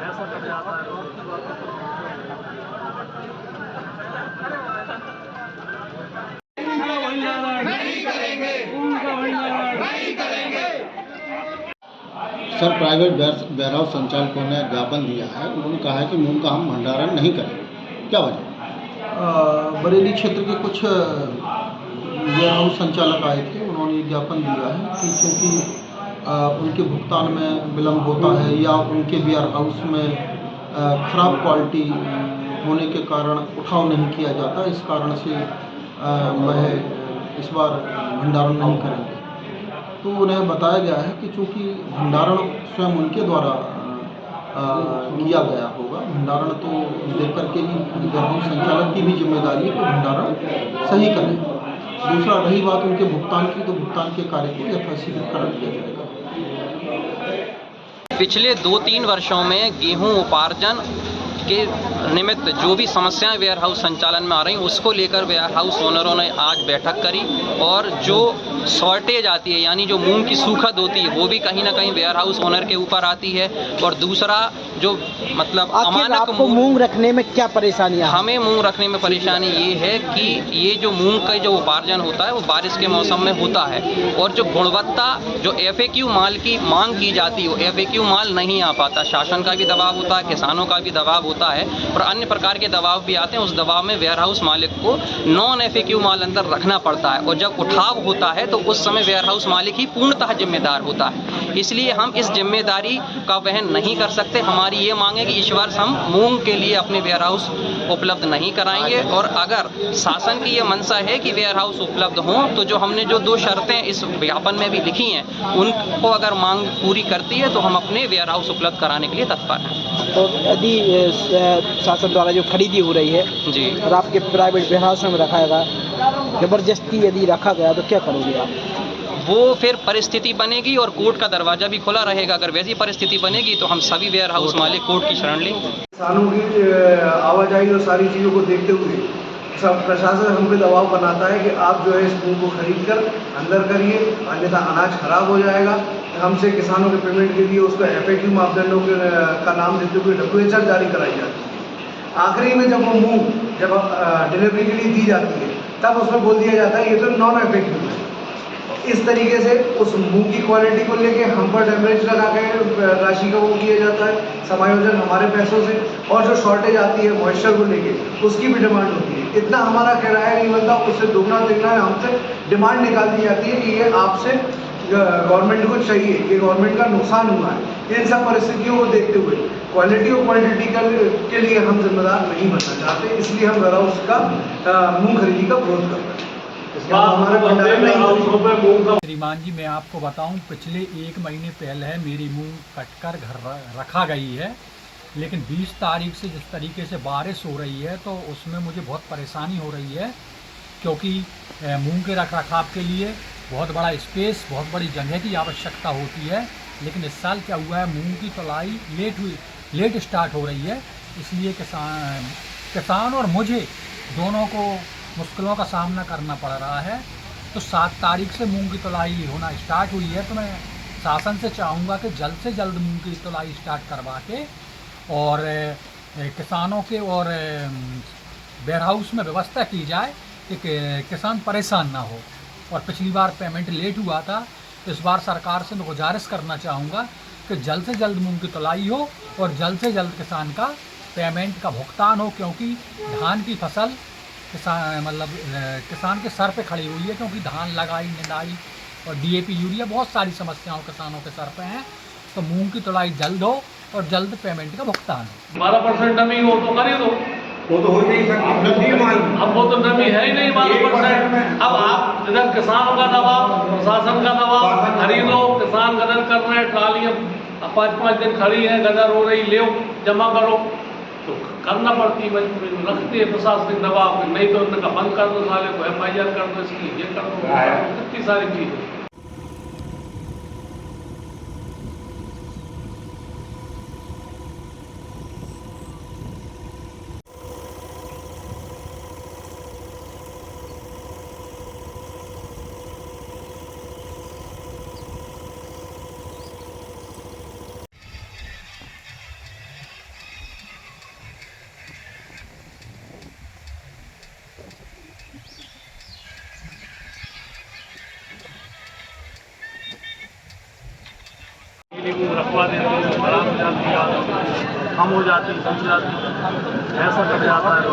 पैसा कट जाता है। सर, प्राइवेट वेयरहाउस संचालकों ने ज्ञापन दिया है। उन्होंने कहा है कि मूंग का हम भंडारण नहीं करेंगे, क्या वजह? बरेली क्षेत्र के कुछ वेयरहाउस संचालक आए थे। उन्होंने ज्ञापन दिया है कि चूँकि उनके भुगतान में विलम्ब होता है या उनके वेयरहाउस में खराब क्वालिटी होने के कारण उठाव नहीं किया जाता, इस कारण से वह इस बार भंडारण नहीं करेंगे। तो उन्हें बताया गया है कि चूँकि भंडारण स्वयं उनके द्वारा किया गया होगा, भंडारण तो देख करके ही वेयरहाउस संचालक की भी जिम्मेदारी है कि भंडारण सही करें। दूसरा, रही बात उनके भुगतान की, तो भुगतान के कार्य को यथाशीघ्र कर दिया जाएगा। पिछले 2-3 वर्षों में गेहूं उपार्जन के निमित्त जो भी समस्याएं वेयरहाउस संचालन में आ रही उसको लेकर वेयरहाउस ओनरों ने आज बैठक करी और जो शॉर्टेज आती है यानी जो मूंग की सूखत होती है वो भी कहीं ना कहीं वेयरहाउस ओनर के ऊपर आती है। और दूसरा जो मतलब अमानक मूंग रखने में क्या परेशानी है? हमें मूंग रखने में परेशानी ये है कि ये जो मूंग का जो उपार्जन होता है वो बारिश के मौसम में होता है और जो गुणवत्ता जो FAQ माल की मांग की जाती है वो FAQ माल नहीं आ पाता। शासन का भी दबाव होता है, किसानों का भी दबाव होता है और अन्य प्रकार के दबाव भी आते हैं। उस दबाव में वेयरहाउस मालिक को नॉन FAQ माल अंदर रखना पड़ता है और जब उठाव होता है तो उस समय वेयरहाउस मालिक ही पूर्णतः जिम्मेदार होता है। इसलिए हम इस जिम्मेदारी का वहन नहीं कर सकते। हमारी ये मांग है कि इस वर्ष हम मूंग के लिए अपने वेयरहाउस उपलब्ध नहीं कराएंगे और अगर शासन की ये मंशा है कि वेयरहाउस उपलब्ध हों तो जो हमने जो 2 शर्तें इस ज्ञापन में भी लिखी हैं उनको अगर मांग पूरी करती है तो हम अपने वेयरहाउस उपलब्ध कराने के लिए तत्पर हैं। तो यदि शासन द्वारा जो खरीदी हो रही है जी और आपके प्राइवेट वेयरहाउस में रखाएगा, जबरदस्ती यदि रखा गया तो क्या करोगे आप? वो फिर परिस्थिति बनेगी और कोर्ट का दरवाजा भी खुला रहेगा। अगर वैसी परिस्थिति बनेगी तो हम सभी वेयरहाउस मालिक कोर्ट की शरण लेंगे। किसानों की आवाजाही और सारी चीज़ों को देखते हुए सब प्रशासन हम पे दबाव बनाता है कि आप जो है इस मूंग को खरीद कर अंदर करिए, अन्यथा अनाज खराब हो जाएगा। हमसे किसानों के पेमेंट के लिए उसको FAQ मापदंडों का नाम देते हुए WHR जारी कराई जाती है। आखिरी में जब वो मूंग जब डिलीवरी के लिए दी जाती है तब उसमें बोल दिया जाता है ये तो नॉन FAQ है। इस तरीके से उस मूंग की क्वालिटी को लेके हम पर डैमेज लगा के राशि का वो किया जाता है समायोजन हमारे पैसों से, और जो शॉर्टेज आती है मॉइस्चर को लेके उसकी भी डिमांड होती है। इतना हमारा किराया नहीं बनता, उससे दुगना तिगना हमसे डिमांड निकाल दी जाती है कि ये आपसे गवर्नमेंट को चाहिए, ये गवर्नमेंट का नुकसान हुआ है। इन सब परिस्थितियों को देखते हुए क्वालिटी और क्वांटिटी के लिए हम जिम्मेदार नहीं बनना चाहते, इसलिए हम वेयरहाउस का मूंग खरीदी का विरोध करते हैं। श्रीमान जी, मैं आपको बताऊं, पिछले 1 महीने पहले मेरी मूंग कटकर घर रखा गई है, लेकिन 20 तारीख से जिस तरीके से बारिश हो रही है तो उसमें मुझे बहुत परेशानी हो रही है, क्योंकि मूंग के रख रखाव के लिए बहुत बड़ा स्पेस, बहुत बड़ी जगह की आवश्यकता होती है। लेकिन इस साल क्या हुआ है, मूंग की तुलाई लेट स्टार्ट हो रही है, इसलिए किसान और मुझे दोनों को मुश्किलों का सामना करना पड़ रहा है। तो 7 तारीख से मूंग की तुलाई होना स्टार्ट हुई है, तो मैं शासन से चाहूँगा कि जल्द से जल्द मूंग की तुलाई स्टार्ट करवा के और किसानों के और वेयरहाउस में व्यवस्था की जाए कि किसान परेशान ना हो। और पिछली बार पेमेंट लेट हुआ था, तो इस बार सरकार से मैं गुजारिश करना चाहूँगा कि जल्द से जल्द मूंग की तुलाई हो और जल्द से जल्द किसान का पेमेंट का भुगतान हो, क्योंकि धान की फसल किसान के सर पे खड़ी हुई है, क्योंकि धान लगाई, निंदाई और DAP यूरिया बहुत सारी समस्याओं किसानों के सर पे हैं। तो मूंग की तुलाई जल्द हो और जल्द पेमेंट का भुगतान हो। 12% नमी हो तो कर ही दो, वो तो हो ही नहीं सकती। अब वो तो नमी है ही नहीं 12%। अब आप इधर किसानों का दबाव, प्रशासन का दबाव, खरीदो, किसान गदर कर रहे हैं, ट्रालियाँ 5-5 दिन खड़ी हैं, गदर हो रही, ले जमा करो, तो करना पड़ती है, रखती है प्रशासनिक दबाव। नहीं तो उनका बंद कर दो, साले को FIR कर दो, इसकी ये कर दो, कितनी सारी चीज़ें। अपनी मूंग रखवा देते हैं, खराब हो जाती है, कम हो जाती, सूख जाती, ऐसा कट जाता है।